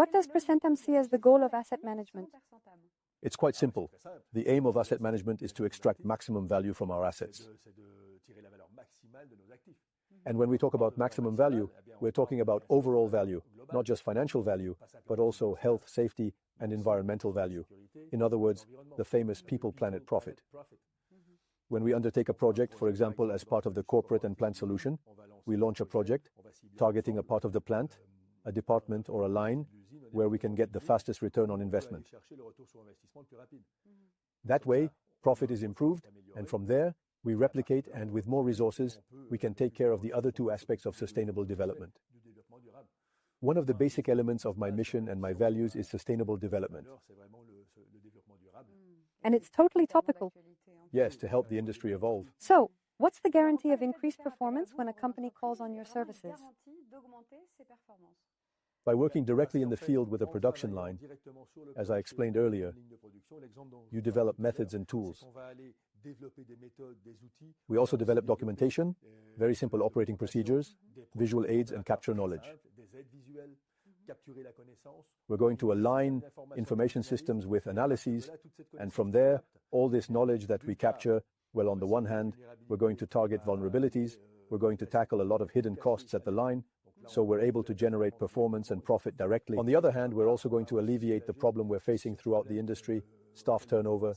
What does Percentam see as the goal of asset management? It's quite simple. The aim of asset management is to extract maximum value from our assets. And when we talk about maximum value, we're talking about overall value, not just financial value, but also health, safety, and environmental value. In other words, the famous people-planet profit. When we undertake a project, for example, as part of the corporate and plant solution, we launch a project targeting a part of the plant, a department or a line where we can get the fastest return on investment. That way, profit is improved, and from there, we replicate, and with more resources, we can take care of the other two aspects of sustainable development. One of the basic elements of my mission and my values is sustainable development. And it's totally topical. Yes, to help the industry evolve. So, what's the guarantee of increased performance when a company calls on your services? By working directly in the field with a production line, as I explained earlier, you develop methods and tools. We also develop documentation, very simple operating procedures, visual aids, and capture knowledge. We're going to align information systems with analyses, and from there, all this knowledge that we capture, well, on the one hand, we're going to target vulnerabilities, we're going to tackle a lot of hidden costs at the line, so we're able to generate performance and profit directly. On the other hand, we're also going to alleviate the problem we're facing throughout the industry, staff turnover,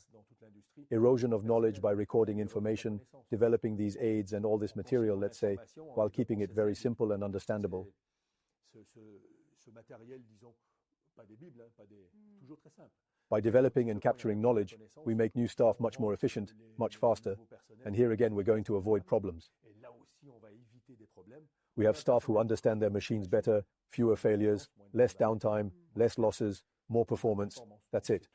erosion of knowledge by recording information, developing these aids and all this material, let's say, while keeping it very simple and understandable. By developing and capturing knowledge, we make new staff much more efficient, much faster, and here again we're going to avoid problems. We have staff who understand their machines better, fewer failures, less downtime, less losses, more performance. That's it.